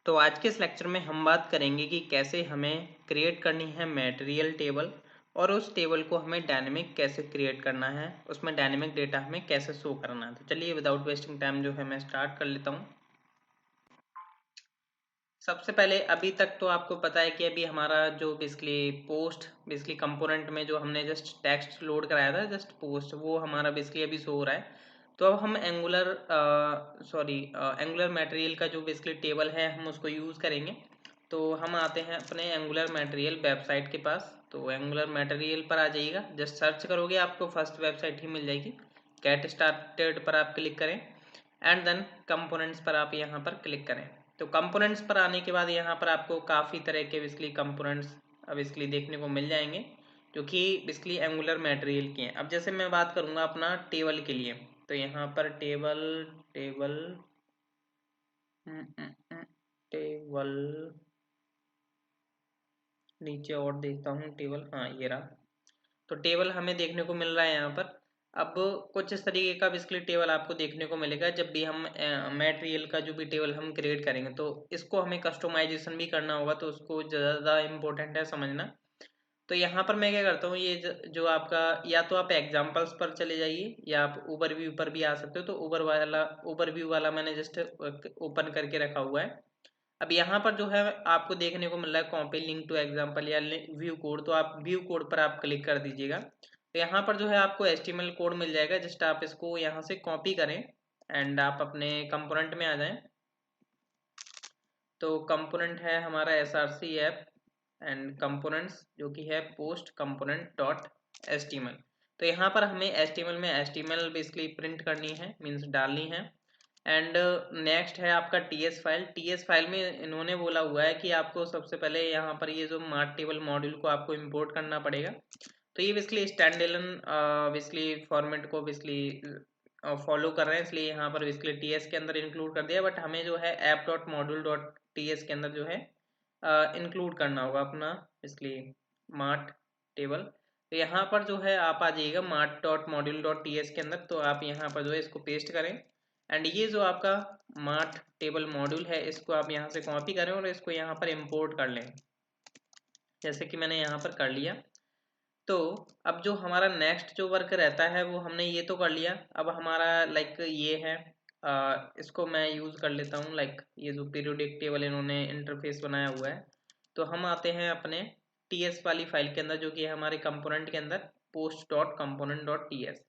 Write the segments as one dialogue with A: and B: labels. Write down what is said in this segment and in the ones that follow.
A: तो आज के इस लेक्चर में हम बात करेंगे कि कैसे हमें क्रिएट करनी है मटेरियल टेबल और उस टेबल को हमें डायनेमिक कैसे क्रिएट करना है, उसमें डायनेमिक डेटा हमें कैसे शो करना है। तो चलिए विदाउट वेस्टिंग टाइम जो है मैं स्टार्ट कर लेता हूँ। सबसे पहले अभी तक तो आपको पता है कि अभी हमारा जो बेसिकली कंपोनेंट में जो हमने जस्ट टेक्स्ट लोड कराया था, जस्ट पोस्ट, वो हमारा बेसिकली अभी शो हो रहा है। तो अब हम एंगुलर मटेरियल का जो बेसिकली टेबल है हम उसको यूज़ करेंगे। तो हम आते हैं अपने एंगुलर मटेरियल वेबसाइट के पास। तो एंगुलर मटेरियल पर आ जाइएगा, जस्ट सर्च करोगे आपको फर्स्ट वेबसाइट ही मिल जाएगी। गेट स्टार्टेड पर आप क्लिक करें एंड देन कंपोनेंट्स पर आप यहाँ पर क्लिक करें। तो कंपोनेंट्स पर आने के बाद यहाँ पर आपको काफ़ी तरह के बेसिकली कंपोनेंट्स बेसिकली देखने को मिल जाएंगे जो कि बेसिकली एंगुलर मटेरियल के हैं। अब जैसे मैं बात करूँगा अपना टेबल के लिए, तो यहाँ पर टेबल टेबल टेबल नीचे और देखता हूँ टेबल, हाँ ये रहा। तो टेबल हमें देखने को मिल रहा है यहाँ पर। अब कुछ इस तरीके का बेसिकली टेबल आपको देखने को मिलेगा जब भी हम मटेरियल का जो भी टेबल हम क्रिएट करेंगे, तो इसको हमें कस्टमाइजेशन भी करना होगा, तो उसको ज़्यादा इम्पोर्टेंट है समझना। तो यहाँ पर मैं क्या करता हूँ, ये जो आपका, या तो आप एग्जांपल्स पर चले जाइए या आप ओवरव्यू पर भी आ सकते हो। तो ओवरव्यू वाला मैंने जस्ट ओपन करके रखा हुआ है। अब यहाँ पर जो है आपको देखने को मिल रहा है कॉपी लिंक टू एग्जाम्पल या व्यू कोड, तो आप व्यू कोड पर आप क्लिक कर दीजिएगा। तो यहाँ पर जो है आपको HTML कोड मिल जाएगा, जस्ट आप इसको यहाँ से कॉपी करें एंड आप अपने कंपोनेंट में आ जाएं। तो कंपोनेंट है हमारा src ऐप एंड कंपोनेंट्स जो कि है पोस्ट कंपोनेंट डॉट HTML। तो यहाँ पर हमें HTML बेसिकली प्रिंट करनी है, मीन्स डालनी है। एंड नेक्स्ट है आपका टीएस फाइल में इन्होंने बोला हुआ है कि आपको सबसे पहले यहाँ पर ये जो मार्ट टेबल मॉड्यूल को आपको इंपोर्ट करना पड़ेगा। तो ये basically stand alone basically format को बेसिकली फॉलो कर रहे हैं, इसलिए यहाँ पर बेसिकली टीएस के अंदर इंक्लूड कर दिया। बट हमें जो है app dot module dot TS के अंदर जो है इंक्लूड करना होगा अपना बेसिकली मार्ट टेबल। तो यहाँ पर जो है आप आ जाइएगा mart dot module dot TS के अंदर। तो आप यहाँ पर जो है इसको पेस्ट करें एंड ये जो आपका मार्ट टेबल मॉड्यूल है इसको आप यहाँ से कॉपी करें और इसको यहाँ पर इंपोर्ट कर लें, जैसे कि मैंने यहाँ पर कर लिया। तो अब जो हमारा नेक्स्ट जो वर्क रहता है वो हमने ये तो कर लिया। अब हमारा लाइक ये है, इसको मैं यूज़ कर लेता हूँ, लाइक ये जो पीरियोडिक टेबल इन्होंने इंटरफेस बनाया हुआ है। तो हम आते हैं अपने टीएस वाली फाइल के अंदर जो कि है हमारे कंपोनेंट के अंदर post dot component dot TS.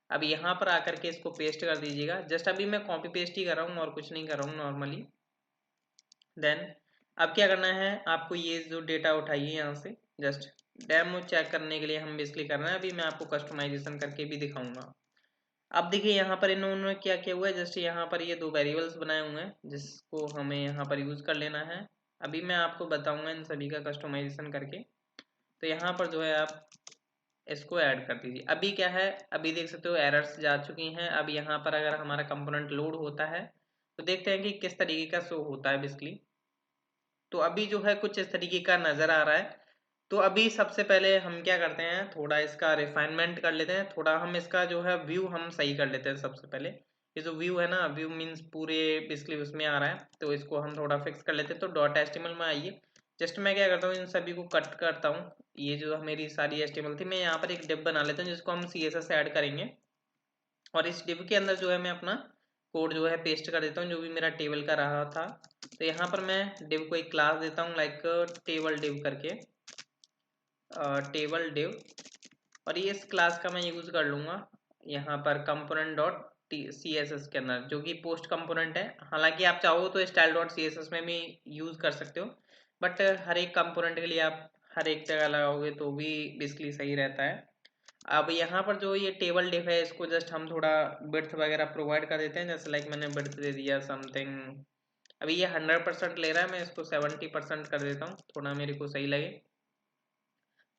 A: अब यहाँ पर आकर के इसको पेस्ट कर दीजिएगा। जस्ट अभी मैं कॉपी पेस्ट ही कर रहा हूँ और कुछ नहीं कर रहा हूँ नॉर्मली। देन अब क्या करना है, आपको ये जो डेटा उठाइए यहाँ से, जस्ट डेमो चेक करने के लिए हम बेसिकली कर रहे हैं। अभी मैं आपको कस्टमाइजेशन करके भी दिखाऊंगा। अब देखिए यहाँ पर इन्होंने क्या किया हुआ है, जस्ट यहाँ पर ये दो वेरिएबल्स बनाए हुए हैं जिसको हमें यहाँ पर यूज़ कर लेना है। अभी मैं आपको बताऊंगा इन सभी का कस्टमाइजेशन करके। तो यहाँ पर जो है आप इसको ऐड कर दीजिए। अभी क्या है, अभी देख सकते हो एरर्स जा चुकी हैं। अब यहाँ पर अगर हमारा कंपोनेंट लोड होता है तो देखते हैं कि किस तरीके का शो होता है बेसिकली। तो अभी जो है कुछ इस तरीके का नज़र आ रहा है। तो अभी सबसे पहले हम क्या करते हैं, थोड़ा इसका रिफाइनमेंट कर लेते हैं, थोड़ा हम इसका जो है व्यू हम सही कर लेते हैं। सबसे पहले ये जो व्यू है ना, व्यू मीन्स पूरे बेसिकली उसमें आ रहा है, तो इसको हम थोड़ा फिक्स कर लेते हैं। तो डॉट HTML में आइए, जस्ट मैं क्या करता हूँ इन सभी को कट करता हूँ। ये जो मेरी सारी HTML थी, मैं यहाँ पर एक डिव बना लेता हूँ जिसको हम CSS ऐड करेंगे और इस डिव के अंदर जो है मैं अपना कोड जो है पेस्ट कर देता हूँ जो भी मेरा टेबल का रहा था। तो यहाँ पर मैं डिव को एक क्लास देता हूँ लाइक टेबल डिव करके, टेबल डिव, और ये इस क्लास का मैं यूज़ कर लूँगा यहाँ पर कंपोनेंट डॉट CSS के अंदर जो कि पोस्ट कंपोनेंट है। हालांकि आप चाहो तो स्टाइल डॉट CSS में भी यूज़ कर सकते हो, बट हर एक कंपोनेंट के लिए आप हर एक जगह लगाओगे तो भी बेसिकली सही रहता है। अब यहाँ पर जो ये टेबल डिव है इसको जस्ट हम थोड़ा बिड्थ वगैरह प्रोवाइड कर देते हैं, जैसे लाइक मैंने बिड्थ दे दिया समथिंग। अभी ये 100% ले रहा है, मैं इसको 70% कर देता हूँ थोड़ा मेरे को सही लगे।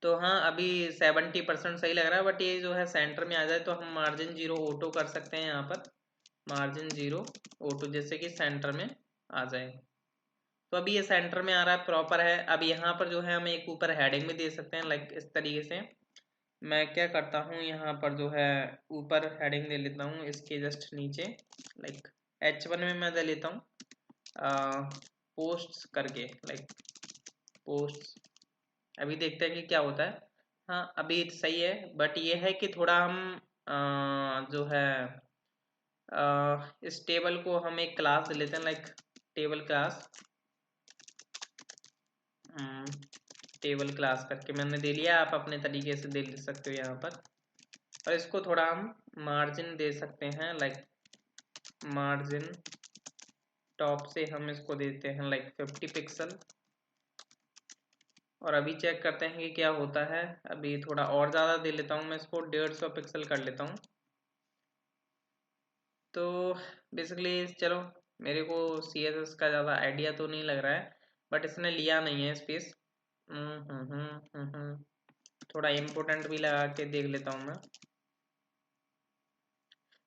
A: तो हाँ अभी 70% सही लग रहा है, बट ये जो है सेंटर में आ जाए तो हम मार्जिन 0 ऑटो कर सकते हैं। यहाँ पर मार्जिन 0 ऑटो जैसे कि सेंटर में आ जाए। तो अभी ये सेंटर में आ रहा है, प्रॉपर है। अब यहाँ पर जो है हम एक ऊपर हेडिंग भी दे सकते हैं लाइक इस तरीके से। मैं क्या करता हूँ यहाँ पर जो है ऊपर हेडिंग दे लेता हूँ इसके जस्ट नीचे, लाइक H1 में मैं दे लेता हूँ पोस्ट्स करके, लाइक पोस्ट्स। अभी देखते हैं कि क्या होता है। हाँ अभी सही है, बट ये है कि थोड़ा हम जो है इस टेबल को हम एक क्लास दे लेते हैं, like table class, table class करके मैंने दे लिया। आप अपने तरीके से दे सकते हो यहाँ पर। और इसको थोड़ा हम मार्जिन दे सकते हैं, लाइक मार्जिन टॉप से हम इसको देते हैं लाइक 50 पिक्सल। और अभी चेक करते हैं कि क्या होता है। अभी थोड़ा और ज़्यादा दे लेता हूँ मैं इसको, 150 पिक्सल कर लेता हूँ। तो बेसिकली चलो, मेरे को CSS का ज़्यादा आइडिया तो नहीं लग रहा है, बट इसने लिया नहीं है स्पेस। थोड़ा इम्पोर्टेंट भी लगा के देख लेता हूँ मैं।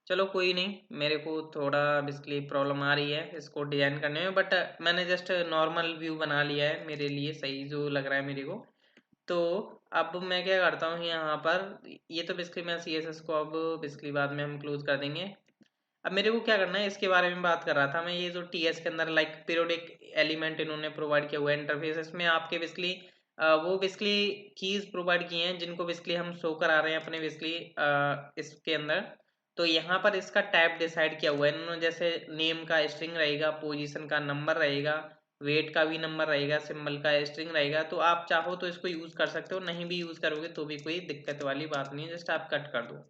A: चलो कोई नहीं, मेरे को थोड़ा बेसिकली प्रॉब्लम आ रही है इसको डिजाइन करने में, बट मैंने जस्ट नॉर्मल व्यू बना लिया है, मेरे लिए सही जो लग रहा है मेरे को। तो अब मैं क्या करता हूँ यहाँ पर, ये तो बेसिकली मैं CSS को अब बेसिकली बाद में हम क्लोज कर देंगे। अब मेरे को क्या करना है, इसके बारे में बात कर रहा था मैं। ये जो TS के अंदर लाइक पीरियोडिक एलिमेंट इन्होंने प्रोवाइड किया हुआ है इंटरफेस, इसमें आपके बेसिकली वो बेसिकली कीज प्रोवाइड किए हैं जिनको बेसिकली हम शो करा रहे हैं अपने बेसिकली इसके अंदर। तो यहाँ पर इसका टाइप डिसाइड किया हुआ है इन्होंने, जैसे नेम का स्ट्रिंग रहेगा, पोजीशन का नंबर रहेगा, वेट का भी नंबर रहेगा, सिंबल का स्ट्रिंग रहेगा। तो आप चाहो तो इसको यूज कर सकते हो, नहीं भी यूज करोगे तो भी कोई दिक्कत वाली बात नहीं है, जस्ट आप कट कर दो।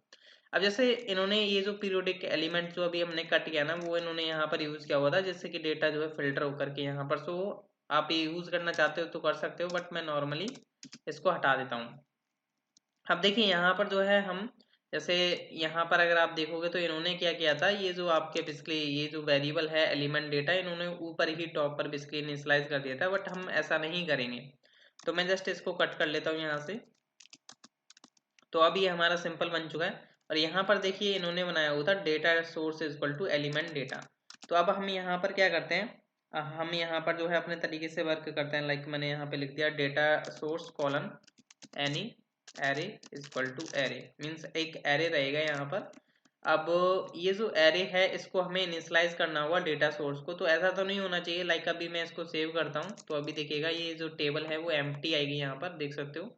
A: अब जैसे इन्होंने ये जो पीरियोडिक एलिमेंट जो अभी हमने कट किया ना, वो इन्होंने यहाँ पर यूज किया हुआ था जिससे कि डेटा जो है फिल्टर होकर के यहाँ पर सो। आप ये यूज करना चाहते हो तो कर सकते हो, बट मैं नॉर्मली इसको हटा देता हूँ। अब देखिए यहाँ पर जो है हम जैसे यहाँ पर अगर आप देखोगे तो इन्होंने क्या किया था, ये जो आपके बेसिकली ये जो वेरिएबल है एलिमेंट डेटा, इन्होंने ऊपर ही टॉप पर बेसिकली इनिशियलाइज कर दिया था, बट हम ऐसा नहीं करेंगे। तो मैं जस्ट इसको कट कर लेता हूँ यहाँ से। तो अब ये हमारा सिंपल बन चुका है। और यहाँ पर देखिए इन्होंने बनाया हुआ था data source is equal to element data. तो अब हम यहाँ पर क्या करते हैं, हम यहाँ पर जो है अपने तरीके से वर्क करते हैं। लाइक मैंने यहाँ पे लिख दिया data source colon any array is equal to array, means एक एरे रहेगा यहाँ पर। अब ये जो एरे है इसको हमें इनिशियलाइज करना होगा डेटा सोर्स को। तो ऐसा तो नहीं होना चाहिए, लाइक अभी मैं इसको सेव करता हूँ तो अभी देखिएगा ये जो टेबल है वो एम्प्टी आएगी, यहाँ पर देख सकते हो।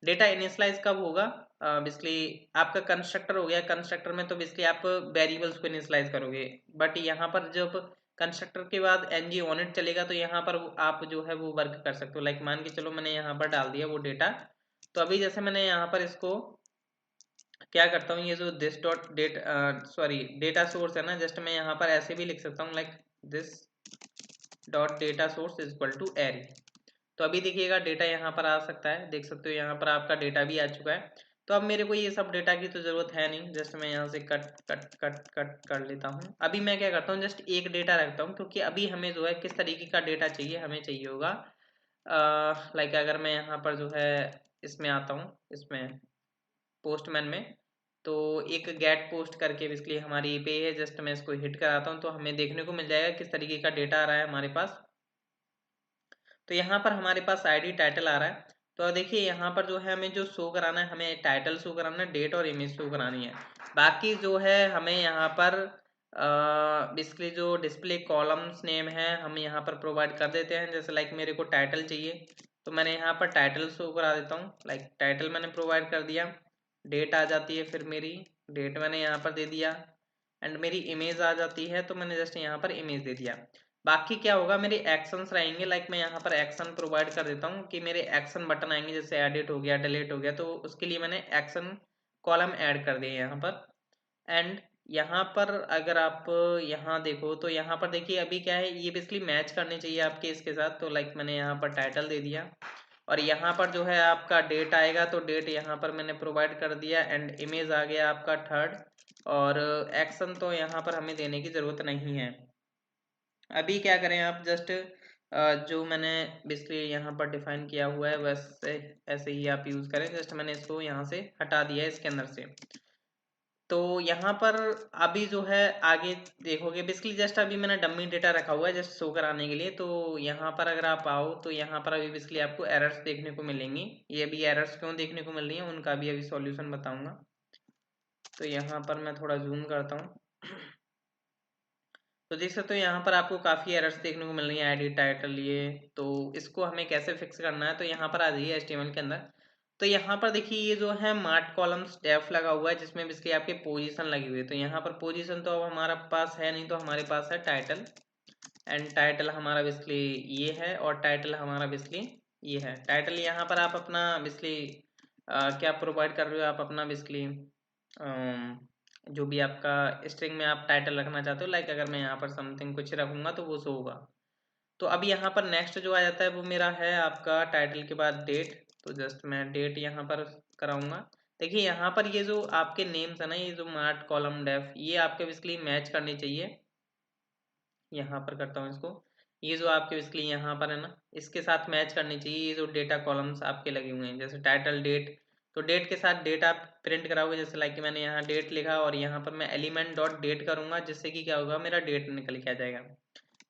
A: डेटा इनिशियलाइज कब होगा, बेसिकली आपका कंस्ट्रक्टर हो गया, कंस्ट्रक्टर में तो बेसिकली आप वेरिएबल्स को इनिशियलाइज करोगे, बट यहाँ पर जब कंस्ट्रक्टर के बाद ng ऑनिट चलेगा तो यहाँ पर आप जो है वो वर्क कर सकते हो। लाइक मान के चलो मैंने यहाँ पर डाल दिया वो डेटा। तो अभी जैसे मैंने यहाँ पर इसको क्या करता हूँ, ये जो this dot date sorry data source है ना, जस्ट मैं यहाँ पर ऐसे भी लिख सकता हूँ like this dot data source is equal to array. तो अभी देखिएगा डेटा यहाँ पर आ सकता है, देख सकते हो यहाँ पर आपका डेटा भी आ चुका है। तो अब मेरे को ये सब डेटा की तो जरूरत है नहीं, जस्ट मैं यहाँ से कट कट कट कट कर लेता हूँ। अभी मैं क्या करता हूँ, जस्ट एक डेटा रखता हूँ, क्योंकि अभी हमें जो है किस तरीके का डेटा चाहिए, हमें चाहिए होगा लाइक अगर मैं यहाँ पर जो है इसमें आता हूँ, इसमें पोस्टमैन में, तो एक गेट पोस्ट करके बेसिकली हमारी पे है, जस्ट मैं इसको हिट कराता हूँ तो हमें देखने को मिल जाएगा किस तरीके का डेटा आ रहा है हमारे पास। तो यहाँ पर हमारे पास आईडी टाइटल आ रहा है। तो देखिए यहाँ पर जो है हमें जो शो कराना है, हमें टाइटल शो कराना है, डेट और इमेज शो करानी है। बाकी जो है हमें यहाँ पर बेसिकली जो डिस्प्ले कॉलम्स नेम है हम यहाँ पर प्रोवाइड कर देते हैं। जैसे लाइक मेरे को टाइटल चाहिए तो मैंने यहाँ पर टाइटल शो करा देता हूँ, लाइक टाइटल मैंने प्रोवाइड कर दिया। डेट आ जाती है, फिर मेरी डेट मैंने यहाँ पर दे दिया, एंड मेरी इमेज आ जाती है तो मैंने जस्ट यहाँ पर इमेज दे दिया। बाकी क्या होगा, मेरे एक्शंस रहेंगे, लाइक मैं यहाँ पर एक्शन प्रोवाइड कर देता हूँ कि मेरे एक्शन बटन आएंगे, जैसे एडिट हो गया, डिलीट हो गया, तो उसके लिए मैंने एक्शन कॉलम ऐड कर दिया यहाँ पर। एंड यहाँ पर अगर आप यहाँ देखो तो यहाँ पर देखिए अभी क्या है, ये बेसिकली मैच करनी चाहिए आपके इसके साथ। तो लाइक मैंने यहाँ पर टाइटल दे दिया, और यहाँ पर जो है आपका डेट आएगा तो डेट यहाँ पर मैंने प्रोवाइड कर दिया, एंड इमेज आ गया आपका थर्ड। और एक्शन तो यहाँ पर हमें देने की ज़रूरत नहीं है। अभी क्या करें आप, जस्ट जो मैंने बेसिकली यहाँ पर डिफाइन किया हुआ है वैसे ऐसे ही आप यूज़ करें। जस्ट मैंने इसको यहाँ से हटा दिया है इसके अंदर से। तो यहाँ पर अभी जो है आगे देखोगे, बेसिकली जस्ट अभी मैंने डमी डेटा रखा हुआ है जस्ट शो कराने के लिए। तो यहाँ पर अगर आप आओ तो यहाँ पर अभी बेसिकली आपको एरर्स देखने को मिलेंगी। ये अभी एरर्स क्यों देखने को मिल रही हैं उनका भी अभी सॉल्यूशन बताऊंगा। तो यहाँ पर मैं थोड़ा जूम करता हूँ। तो देख सकते हो यहाँ पर आपको काफ़ी एरर्स देखने को मिल रही है, आईडी टाइटल ये। तो इसको हमें कैसे फिक्स करना है, तो यहाँ पर आ जाइए HTML के अंदर। तो यहाँ पर देखिए ये जो है मार्ट कॉलम्स डेफ लगा हुआ है, जिसमें बेसिकली आपकी पोजीशन लगी हुई है। तो यहाँ पर पोजीशन तो अब हमारा पास है नहीं, तो हमारे पास है टाइटल। एंड टाइटल हमारा बेसिकली ये है, और टाइटल हमारा बेसिकली ये है। टाइटल यहाँ पर आप अपना बेसिकली क्या प्रोवाइड कर रहे हो, आप अपना बेसिकली जो भी आपका स्ट्रिंग में आप टाइटल रखना चाहते हो। लाइक अगर मैं यहाँ पर समथिंग कुछ रखूँगा तो वो शो होगा। तो अब यहाँ पर नेक्स्ट जो आ जाता है वो मेरा है आपका टाइटल के बाद डेट। तो जस्ट मैं डेट यहाँ पर कराऊंगा। देखिए यहाँ पर ये जो आपके नेम्स है ना, ये जो मार्ट कॉलम डेफ, ये आपके बेसिकली मैच करनी चाहिए। यहाँ पर करता हूँ इसको। ये जो आपके बेसिकली यहाँ पर है ना, इसके साथ मैच करनी चाहिए ये जो डेटा कॉलम्स आपके लगे हुए हैं, जैसे टाइटल डेट। तो डेट के साथ डेट आप प्रिंट कराओगे, जैसे लाइक मैंने यहाँ डेट लिखा और यहाँ पर मैं एलिमेंट डॉट डेट करूँगा, जिससे कि क्या होगा, मेरा डेट निकल के आ जाएगा।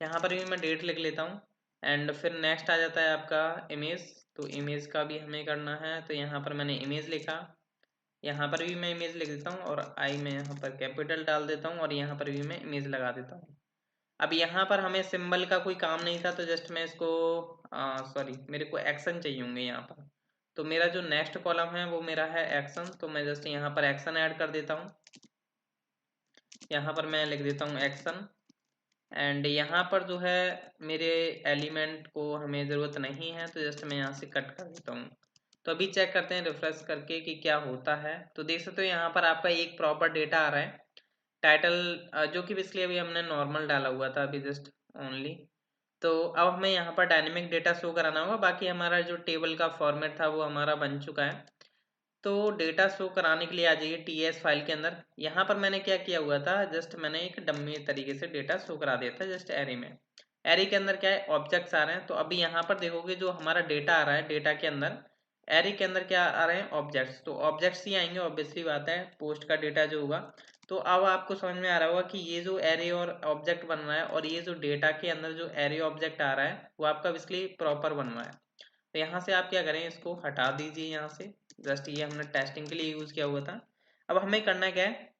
A: यहाँ पर भी मैं डेट लिख लेता हूँ। एंड फिर नेक्स्ट आ जाता है आपका इमेज। तो इमेज का भी हमें करना है, तो यहाँ पर मैंने इमेज लिखा, यहाँ पर भी मैं इमेज लिख देता हूँ, और आई में यहाँ पर कैपिटल डाल देता हूँ, और यहाँ पर भी मैं इमेज लगा देता हूँ। अब यहाँ पर हमें सिंबल का कोई काम नहीं था, तो जस्ट मैं इसको सॉरी, मेरे को एक्शन चाहिए होंगे यहाँ पर। तो मेरा जो नेक्स्ट कॉलम है वो मेरा है एक्शन। तो मैं जस्ट यहाँ पर एक्शन ऐड कर देता हूँ। यहाँ पर मैं लिख देता हूँ एक्शन। एंड यहाँ पर जो है मेरे एलिमेंट को हमें ज़रूरत नहीं है, तो जस्ट मैं यहाँ से कट कर देता हूँ। तो अभी चेक करते हैं रिफ्रेश करके कि क्या होता है। तो देख सकते हो यहाँ पर आपका एक प्रॉपर डेटा आ रहा है। टाइटल जो कि बेसिकली अभी हमने नॉर्मल डाला हुआ था अभी जस्ट ओनली। तो अब हमें यहाँ पर डायनेमिक डेटा शो कराना होगा। बाकी हमारा जो टेबल का फॉर्मेट था वो हमारा बन चुका है। तो डेटा शो कराने के लिए आ जाइए TS फाइल के अंदर। यहाँ पर मैंने क्या किया हुआ था, जस्ट मैंने एक डम्मी तरीके से डेटा शो करा दिया था जस्ट एरे में। एरे के अंदर क्या है, ऑब्जेक्ट्स आ रहे हैं। तो अभी यहाँ पर देखोगे जो हमारा डेटा आ रहा है, डेटा के अंदर एरे के अंदर क्या आ रहे हैं, ऑब्जेक्ट्स। तो ऑब्जेक्ट्स ही आएंगे, ऑब्वियसली बात है, पोस्ट का डेटा जो होगा। तो अब आपको समझ में आ रहा होगा कि ये जो एरे और ऑब्जेक्ट बन रहा है, और ये जो डेटा के अंदर जो एरे ऑब्जेक्ट आ रहा है, वो आपका बेसिकली प्रॉपर बन रहा है। तो यहाँ से आप क्या करें, इसको हटा दीजिए यहाँ से। जस्ट ये हमने टेस्टिंग के लिए यूज़ किया हुआ था। अब हमें करना क्या है,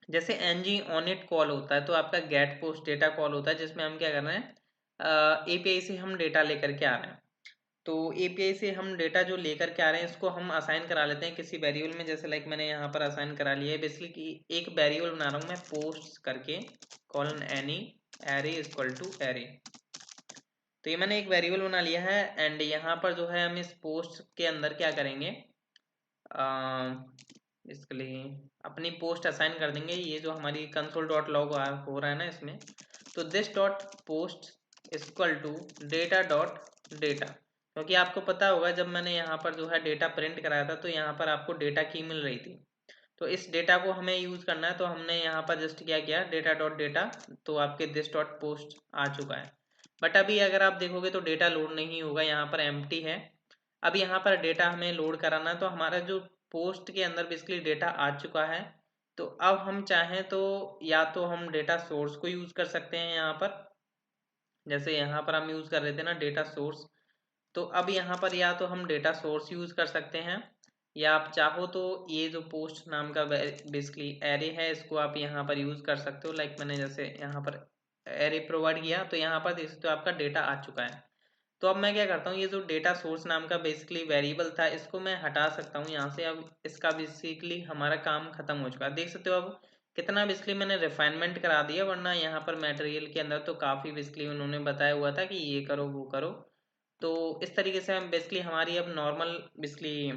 A: जैसे ng on it कॉल होता है, तो आपका गेट पोस्ट डेटा कॉल होता है, जिसमें हम क्या कर रहे हैं, API से हम डेटा लेकर के आ रहे हैं। तो API से हम डेटा जो लेकर के आ रहे हैं, इसको हम असाइन करा लेते हैं किसी वेरिएबल में। जैसे लाइक मैंने यहाँ पर असाइन करा लिया है बेसिकली कि एक वेरिएबल बना रहा हूँ मैं पोस्ट करके, colon any array equal to array. तो ये मैंने एक वेरिएबल बना लिया है। एंड यहाँ पर जो है हम इस पोस्ट के अंदर क्या करेंगे, इसके लिए अपनी पोस्ट असाइन कर देंगे। ये जो हमारी कंसोल डॉट लॉग हो रहा है ना इसमें, तो this dot post equal to data dot data. क्योंकि आपको पता होगा जब मैंने यहाँ पर जो है डेटा प्रिंट कराया था, तो यहाँ पर आपको डेटा की मिल रही थी। तो इस डेटा को हमें यूज़ करना है, तो हमने यहाँ पर जस्ट क्या किया, डेटा डॉट डेटा। तो आपके दिस डॉट पोस्ट आ चुका है। बट अभी अगर आप देखोगे तो डेटा लोड नहीं होगा, यहाँ पर एम्प्टी है। अब यहाँ पर डेटा हमें लोड कराना है, तो हमारा जो पोस्ट के अंदर बेसिकली डेटा आ चुका है। तो अब हम चाहें तो या तो हम डेटा सोर्स को यूज़ कर सकते हैं यहाँ पर, जैसे यहाँ पर हम यूज़ कर रहे थे ना डेटा सोर्स। तो अब यहाँ पर या तो हम डेटा सोर्स यूज़ कर सकते हैं, या आप चाहो तो ये जो पोस्ट नाम का बेसिकली एरे है, इसको आप यहाँ पर यूज़ कर सकते हो। लाइक मैंने जैसे यहाँ पर एरे प्रोवाइड किया, तो यहाँ पर देख सकते हो आपका डेटा आ चुका है। तो अब मैं क्या करता हूँ, ये जो डेटा सोर्स नाम का बेसिकली वेरिएबल था, इसको मैं हटा सकता हूँ यहाँ से। अब इसका बेसिकली हमारा काम खत्म हो चुका है। देख सकते हो अब कितना बेसिकली मैंने रिफाइनमेंट करा दिया, वरना यहाँ पर मटेरियल के अंदर तो काफ़ी बेसिकली उन्होंने बताया हुआ था कि ये करो वो करो। तो इस तरीके से हम बेसिकली हमारी अब नॉर्मल बेसिकली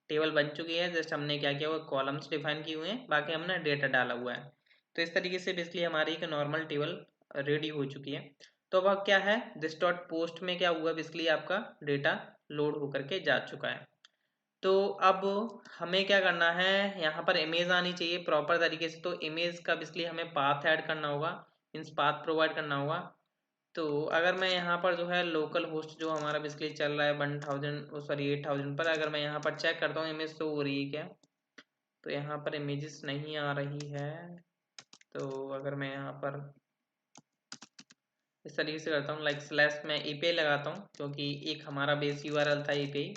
A: टेबल बन चुकी है। जस्ट हमने क्या किया हुआ, कॉलम्स डिफाइन किए हुए हैं, बाकी हमने डेटा डाला हुआ है। तो इस तरीके से बेसिकली हमारी एक नॉर्मल टेबल रेडी हो चुकी है। तो अब क्या है, दिस डॉट पोस्ट में क्या हुआ, बेसिकली आपका डेटा लोड होकर के जा चुका है। तो अब हमें क्या करना है, यहाँ पर इमेज आनी चाहिए प्रॉपर तरीके से। तो इमेज का बेसिकली हमें पाथ ऐड करना होगा, मीन्स पाथ प्रोवाइड करना होगा। तो अगर मैं यहाँ पर जो है लोकल होस्ट जो हमारा बेसिकली चल रहा है 1000 सॉरी 8000 पर, अगर मैं यहाँ पर चेक करता हूँ इमेज तो हो रही है क्या, तो यहाँ पर इमेजेस नहीं आ रही है। तो अगर मैं यहाँ पर इस तरीके से करता हूँ, लाइक स्लैश में API लगाता हूँ, क्योंकि एक हमारा बेस URL था API।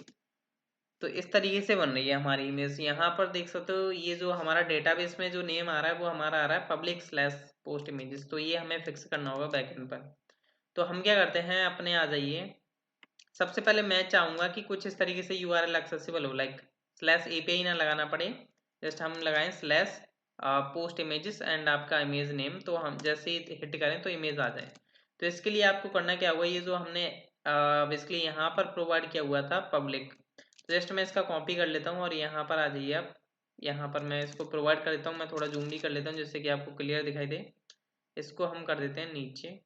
A: तो इस तरीके से बन रही है हमारी इमेज। यहाँ पर देख सकते हो ये जो हमारा डेटाबेस में जो नेम आ रहा है वो हमारा आ रहा है पब्लिक स्लैश पोस्ट इमेजेस, तो ये हमें फिक्स करना होगा बैकएंड पर। तो हम क्या करते हैं, अपने आ जाइए। सबसे पहले मैं चाहूँगा कि कुछ इस तरीके से URL एक्सेसिबल हो, लाइक स्लैश API ना लगाना पड़े, जस्ट हम लगाएं स्लैश पोस्ट इमेजेस एंड आपका इमेज नेम। तो हम जैसे ही हिट करें तो इमेज आ जाए। तो इसके लिए आपको करना क्या होगा, ये जो हमने बेसिकली यहाँ पर प्रोवाइड किया हुआ था पब्लिक, तो जस्ट मैं इसका कॉपी कर लेता हूँ और यहाँ पर आ जाइए आप। यहाँ पर मैं इसको प्रोवाइड कर देता हूँ, मैं थोड़ा जूम भी कर लेता हूँ जिससे कि आपको क्लियर दिखाई दे। इसको हम कर देते हैं नीचे।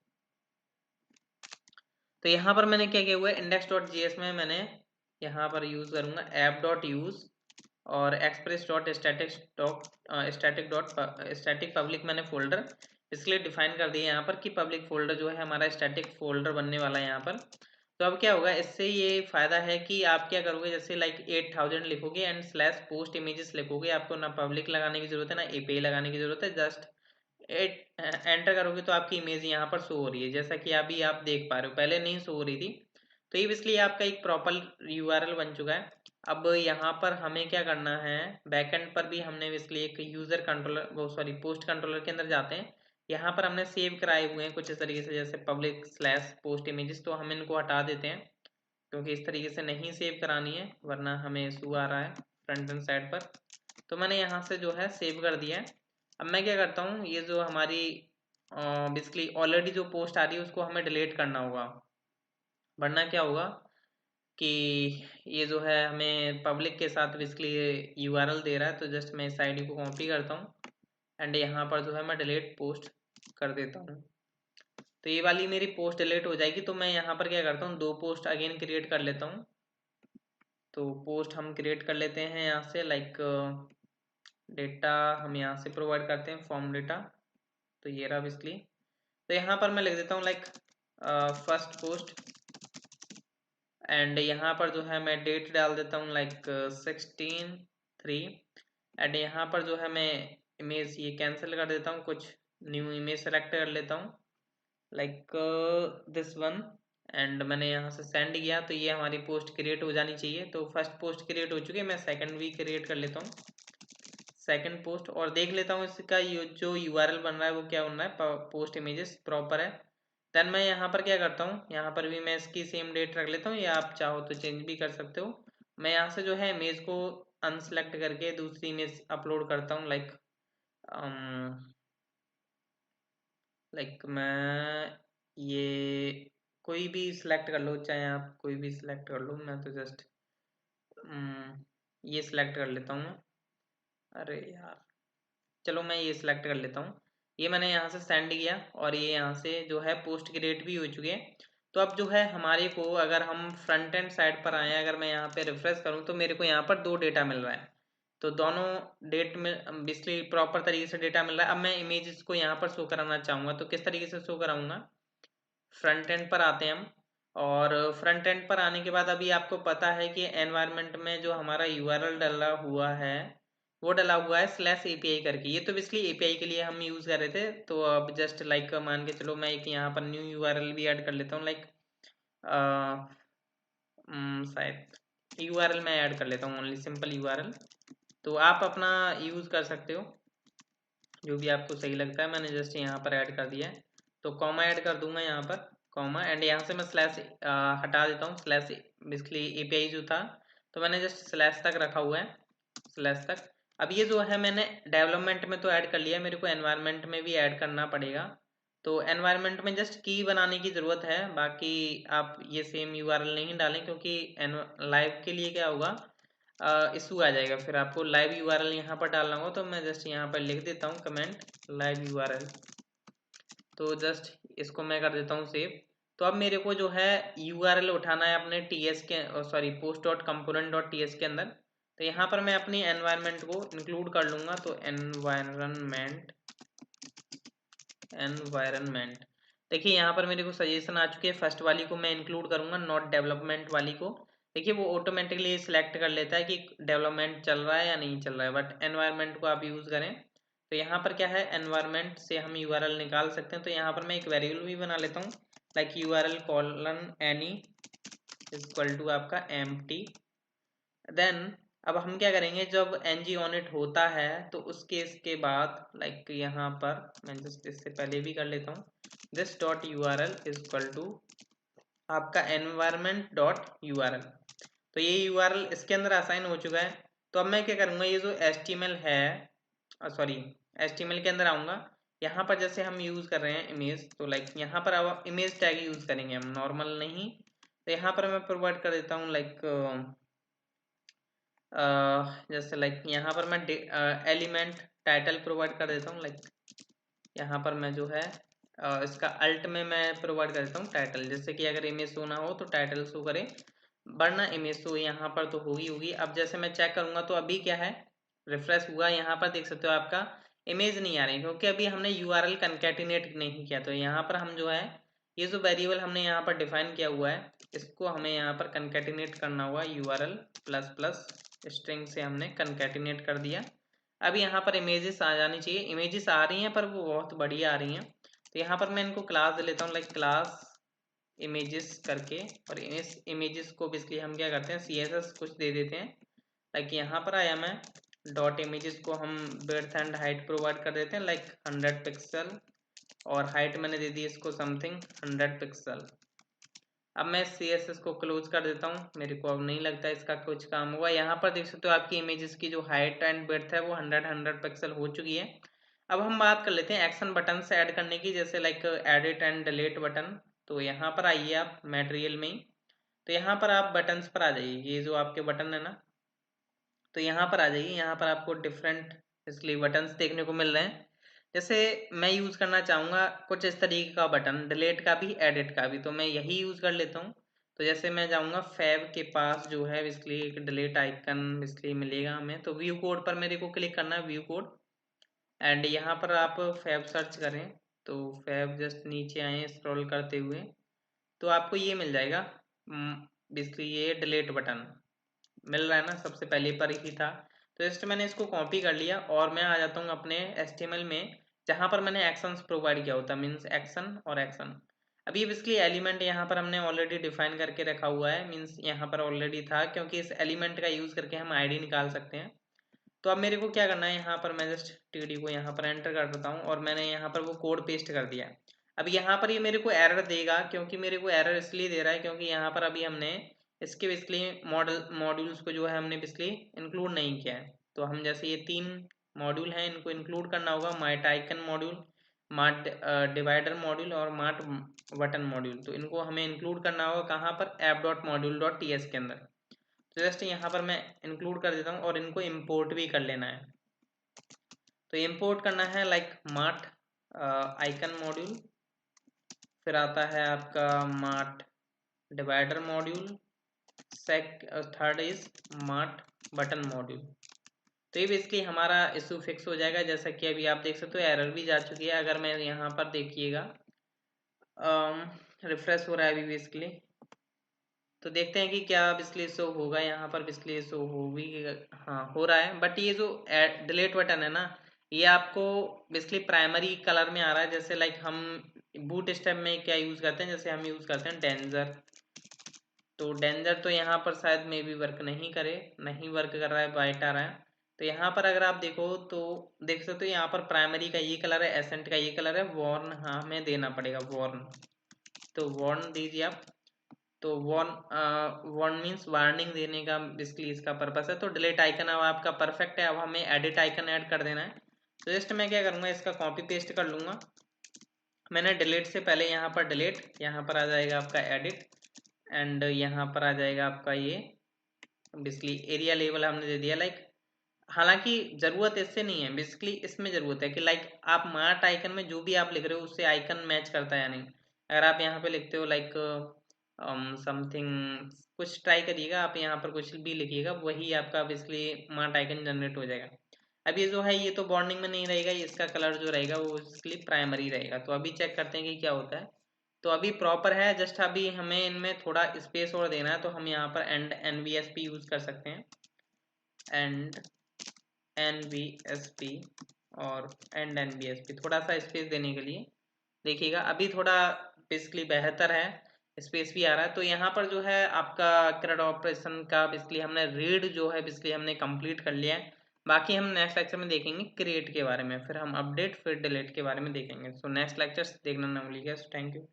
A: तो यहाँ पर मैंने क्या किया हुआ है, index.js में मैंने यहाँ पर यूज़ करूँगा app.use और express.static पब्लिक मैंने फोल्डर इसलिए डिफाइन कर दिया यहाँ पर कि पब्लिक फोल्डर जो है हमारा स्टैटिक फोल्डर बनने वाला है यहाँ पर। तो अब क्या होगा, इससे ये फायदा है कि आप क्या करोगे, जैसे लाइक 8000 लिखोगे एंड स्लैश पोस्ट इमेजेस लिखोगे, आपको ना पब्लिक लगाने की जरूरत है ना API लगाने की जरूरत है, जस्ट एंटर करोगे तो आपकी इमेज यहाँ पर शो हो रही है, जैसा कि अभी आप देख पा रहे हो, पहले नहीं शो हो रही थी। तो ये इसलिए आपका एक प्रॉपर URL बन चुका है। अब यहाँ पर हमें क्या करना है, बैकएंड पर भी हमने इसलिए एक यूजर कंट्रोलर, वो सॉरी पोस्ट कंट्रोलर के अंदर जाते हैं। यहाँ पर हमने सेव कराए हुए हैं कुछ इस तरीके से, जैसे पब्लिक स्लैश पोस्ट इमेजेस, तो हम इनको हटा देते हैं क्योंकि इस तरीके से नहीं सेव करानी है वरना हमें इशू आ रहा है फ्रंट एंड साइड पर। तो मैंने यहाँ से जो है सेव कर दिया है। अब मैं क्या करता हूँ, ये जो हमारी बेसिकली ऑलरेडी जो पोस्ट आ रही है उसको हमें डिलीट करना होगा, वरना क्या होगा कि ये जो है हमें पब्लिक के साथ बेसिकली URL दे रहा है। तो जस्ट मैं इस ID को कॉपी करता हूँ एंड यहाँ पर जो है मैं डिलीट पोस्ट कर देता हूँ। तो ये वाली मेरी पोस्ट डिलीट हो जाएगी। तो मैं यहाँ पर क्या करता हूँ, 2 पोस्ट अगेन क्रिएट कर लेता हूँ। तो पोस्ट हम क्रिएट कर लेते हैं यहाँ से, लाइक डेटा हम यहाँ से प्रोवाइड करते हैं फॉर्म डेटा। तो ये रहा बेसिकली। तो यहाँ पर मैं लिख देता हूँ लाइक फर्स्ट पोस्ट एंड यहाँ पर जो है मैं डेट डाल देता हूँ लाइक 16/3 एंड यहाँ पर जो है मैं इमेज ये कैंसिल कर देता हूँ, कुछ न्यू इमेज सेलेक्ट कर लेता हूँ लाइक दिस वन एंड मैंने यहाँ से सेंड किया। तो ये हमारी पोस्ट क्रिएट हो जानी चाहिए। तो फर्स्ट पोस्ट क्रिएट हो चुकी है, मैं सेकंड भी क्रिएट कर लेता हूँ, सेकंड पोस्ट, और देख लेता हूँ इसका जो URL बन रहा है वो क्या बन रहा है, पोस्ट इमेजेस प्रॉपर है। देन मैं यहाँ पर क्या करता हूँ, यहाँ पर भी मैं इसकी सेम डेट रख लेता हूँ या आप चाहो तो चेंज भी कर सकते हो। मैं यहाँ से जो है इमेज को अनसेलेक्ट करके दूसरी इमेज अपलोड करता हूँ, लाइक मैं ये कोई भी सिलेक्ट कर लो, चाहे आप कोई भी सिलेक्ट कर लो, मैं तो जस्ट ये सिलेक्ट कर लेता हूँ मैं। अरे यार, चलो मैं ये सिलेक्ट कर लेता हूँ। ये मैंने यहाँ से सेंड किया और ये यहाँ से जो है पोस्ट क्रिएट भी हो चुकी है। तो अब जो है हमारे को, अगर हम फ्रंट एंड साइड पर आए, अगर मैं यहाँ पे रिफ्रेश करूँ तो मेरे को यहाँ पर 2 डेटा मिल रहा है। तो दोनों डेट में बेसिकली प्रॉपर तरीके से डेटा मिल रहा है। अब मैं इमेजेस को यहाँ पर शो कराना चाहूँगा, तो किस तरीके से शो कराऊंगा, फ्रंट एंड पर आते हैं हम। और फ्रंट एंड पर आने के बाद अभी आपको पता है कि एनवायरनमेंट में जो हमारा URL डला हुआ है वो डला हुआ है स्लैश API करके। ये तो बेसिकली API के लिए हम यूज़ कर रहे थे। तो अब जस्ट लाइक मान के चलो मैं एक यहाँ पर न्यू URL भी ऐड कर लेता हूँ, लाइक शायद URL मैं ऐड कर लेता हूँ, ओनली सिंपल URL। तो आप अपना यूज़ कर सकते हो जो भी आपको सही लगता है। मैंने जस्ट यहाँ पर ऐड कर दिया है। तो कॉमा ऐड कर दूंगा यहाँ पर, कॉमा एंड यहाँ से मैं स्लैश हटा देता हूँ, स्लैश बेसिकली API जो था तो मैंने जस्ट स्लैश तक रखा हुआ है, स्लैश तक। अब ये जो है मैंने डेवलपमेंट में तो ऐड कर लिया, मेरे को एनवायरनमेंट में भी ऐड करना पड़ेगा। तो एनवायरनमेंट में जस्ट की बनाने की ज़रूरत है, बाकी आप ये सेम URL नहीं डालें क्योंकि लाइव के लिए क्या होगा, इशू आ जाएगा, फिर आपको लाइव URL यहाँ पर डालना होगा। तो मैं जस्ट यहाँ पर लिख देता हूँ कमेंट लाइव URL। तो जस्ट इसको मैं कर देता हूँ सेव। तो अब मेरे को जो है URL उठाना है अपने TS के, सॉरी post.component.ts के अंदर। तो यहाँ पर मैं अपनी एनवायरनमेंट को इंक्लूड कर लूँगा। तो एनवायरनमेंट देखिए यहाँ पर मेरे को सजेशन आ चुकी है, फर्स्ट वाली को मैं इंक्लूड करूँगा, नॉट डेवलपमेंट वाली को। देखिए वो ऑटोमेटिकली सिलेक्ट कर लेता है कि डेवलपमेंट चल रहा है या नहीं चल रहा है, बट एनवायरनमेंट को आप यूज़ करें। तो यहाँ पर क्या है, एनवायरनमेंट से हम URL निकाल सकते हैं। तो यहाँ पर मैं एक वेरिएबल भी बना लेता हूँ, like URL colon any equal to आपका empty। देन अब हम क्या करेंगे, जब ng on it होता है तो उस केस के बाद लाइक यहाँ पर मैं जस्ट इससे पहले भी कर लेता हूँ, this dot URL is equal to आपका environment डॉट URL। तो ये URL इसके अंदर असाइन हो चुका है। तो अब मैं क्या करूँगा, ये जो HTML है, सॉरी HTML के अंदर आऊँगा, यहाँ पर जैसे हम यूज़ कर रहे हैं इमेज, तो लाइक यहाँ पर अब इमेज टैग यूज़ करेंगे हम, नॉर्मल नहीं। तो यहाँ पर मैं प्रोवाइड कर देता हूँ लाइक जैसे लाइक यहाँ पर मैं एलिमेंट टाइटल प्रोवाइड कर देता हूँ। लाइक यहाँ पर मैं जो है इसका अल्ट में मैं प्रोवाइड कर देता हूँ टाइटल, जैसे कि अगर इमेज शो ना हो तो टाइटल शो करे, वरना इमेज शो यहाँ पर तो होगी। अब जैसे मैं चेक करूँगा तो अभी क्या है, रिफ्रेश हुआ, यहाँ पर देख सकते हो आपका इमेज नहीं आ रही, क्योंकि अभी हमने URL कंकैटिनेट नहीं किया। तो यहाँ पर हम जो है ये जो वेरिएबल हमने यहाँ पर डिफाइन किया हुआ है, इसको हमें यहाँ पर कंकैटिनेट करना हुआ, URL प्लस प्लस स्ट्रिंग से हमने कंकैटिनेट कर दिया। अब यहाँ पर इमेजेस आ जानी चाहिए, इमेजेस आ रही हैं पर वो बहुत बढ़िया आ रही हैं। तो यहाँ पर मैं इनको क्लास दे लेता हूँ, लाइक क्लास इमेजेस करके, और इस इमेजेस को बेसिकली हम क्या करते हैं, CSS कुछ दे देते हैं। लाइक यहाँ पर आया मैं डॉट इमेजेस को हम विड्थ एंड हाइट प्रोवाइड कर देते हैं, लाइक 100 पिक्सल, और हाइट मैंने दे दी इसको समथिंग 100 पिक्सल। अब मैं CSS को क्लोज कर देता हूँ, मेरे को अब नहीं लगता इसका कुछ काम हुआ। यहाँ पर देख सकते हो आपकी इमेजेस की जो हाइट एंड विड्थ है वो 100 पिक्सल हो चुकी है। अब हम बात कर लेते हैं एक्शन बटन से ऐड करने की, जैसे like edit and delete button. तो यहाँ पर आइए आप मटेरियल में ही, तो यहाँ पर आप बटन्स पर आ जाइए, ये जो आपके बटन है ना, तो यहाँ पर आ जाइए। यहाँ पर आपको डिफरेंट इसलिए बटन्स देखने को मिल रहे हैं। जैसे मैं यूज़ करना चाहूँगा कुछ इस तरीके का बटन, डिलीट का भी एडिट का भी, तो मैं यही यूज़ कर लेता हूँ। तो जैसे मैं जाऊँगा फैब के पास जो है इसलिए एक डिलीट आइकन इसलिए मिलेगा हमें, तो व्यू कोड पर मेरे को क्लिक करना है, व्यू कोड, एंड यहाँ पर आप फैब सर्च करें, तो फैब जस्ट नीचे आए स्क्रॉल करते हुए, तो आपको ये मिल जाएगा बेसिकली ये डिलीट बटन मिल रहा है ना, सबसे पहले पर ही था। तो जस्ट मैंने इसको कॉपी कर लिया और मैं आ जाता हूँ अपने HTML में, जहाँ पर मैंने एक्शंस प्रोवाइड किया होता, मीन्स एक्शन और एक्शन। अभी ये बेसिकली एलिमेंट यहाँ पर हमने ऑलरेडी डिफाइन करके रखा हुआ है, मीन्स यहाँ पर ऑलरेडी था, क्योंकि इस एलिमेंट का यूज़ करके हम ID निकाल सकते हैं। तो अब मेरे को क्या करना है, यहाँ पर मैं जस्ट TD को यहाँ पर एंटर कर देता हूँ, और मैंने यहाँ पर वो कोड पेस्ट कर दिया। अब यहाँ पर ये मेरे को एरर देगा, क्योंकि मेरे को एरर इसलिए दे रहा है क्योंकि यहाँ पर अभी हमने इसके बेसिकली मॉड्यूल्स को जो है हमने बेसिकली इंक्लूड नहीं किया है। तो हम जैसे ये 3 मॉड्यूल हैं, इनको इंक्लूड करना होगा, mart icon module, mart divider module और मार्ट बटन मॉड्यूल। तो इनको हमें इंक्लूड करना होगा कहाँ पर, app.module.ts के अंदर। तो जस्ट यहाँ पर मैं इंक्लूड कर देता हूँ, और इनको इंपोर्ट भी कर लेना है। तो इंपोर्ट करना है लाइक मार्ट आइकन मॉड्यूल, फिर आता है आपका mart divider module, third is mart button module. तो ये बेसिकली हमारा इशू फिक्स हो जाएगा। जैसा कि अभी आप देख सकते हो एरर भी जा चुकी है। अगर मैं यहाँ पर देखिएगा रिफ्रेश हो रहा है अभी बेसिकली, तो देखते हैं कि क्या बिजली शो होगा। यहाँ पर बिजली शो हो भी, हाँ हो रहा है, बट ये जो डिलीट बटन है ना, ये आपको बेसिकली प्राइमरी कलर में आ रहा है। जैसे लाइक हम बूट स्टेप में क्या यूज़ करते हैं, जैसे हम यूज़ करते हैं डेंजर, तो डेंजर तो यहाँ पर शायद में भी वर्क नहीं करे, नहीं वर्क कर रहा है, वाइट आ रहा है। तो यहाँ पर अगर आप देखो तो देख सकते हो यहाँ पर प्राइमरी का ये कलर है, एसेंट का ये कलर है, वॉर्न हाँ हमें देना पड़ेगा वॉर्न, तो वॉर्न दीजिए आप। तो वॉर्न मीन्स वार्निंग देने का बेसिकली इसका पर्पस है। तो डिलीट आइकन अब आपका परफेक्ट है। अब हमें एडिट आइकन ऐड कर देना है। तो जस्ट मैं क्या करूँगा, इसका कॉपी पेस्ट कर लूँगा। मैंने डिलीट से पहले यहाँ पर डिलीट, यहाँ पर आ जाएगा आपका एडिट, एंड यहाँ पर आ जाएगा आपका ये बेसिकली एरिया लेवल हमने दे दिया लाइक। हालांकि ज़रूरत इससे नहीं है, बेसिकली इसमें ज़रूरत है कि लाइक आप मार्ट आइकन में जो भी आप लिख रहे हो उससे आइकन मैच करता है या नहीं। अगर आप यहाँ पे लिखते हो लाइक समथिंग, कुछ ट्राई करिएगा, आप यहाँ पर कुछ भी लिखिएगा, वही आपका बेसिकली मार्ट आइकन जनरेट हो जाएगा। अब ये जो है ये तो बॉन्डिंग में नहीं रहेगा, इसका कलर जो रहेगा वो बेसिकली प्राइमरी रहेगा। तो अभी चेक करते हैं कि क्या होता है। तो अभी प्रॉपर है, जस्ट अभी हमें इनमें थोड़ा स्पेस और देना है, तो हम यहाँ पर एंड NVSP यूज़ कर सकते हैं, एंड NVSP और एंड NVSP, थोड़ा सा स्पेस देने के लिए। देखिएगा अभी थोड़ा बेसिकली बेहतर है। स्पेस भी आ रहा है। तो यहाँ पर जो है आपका CRUD ऑपरेशन का बेसिकली हमने रीड जो है बेसिकली हमने कंप्लीट कर लिया है। बाकी हम नेक्स्ट लेक्चर में देखेंगे क्रिएट के बारे में, फिर हम अपडेट फिर डिलीट के बारे में देखेंगे। सो नेक्स्ट लेक्चर्स देखना ना भूलिएगा। Thank you.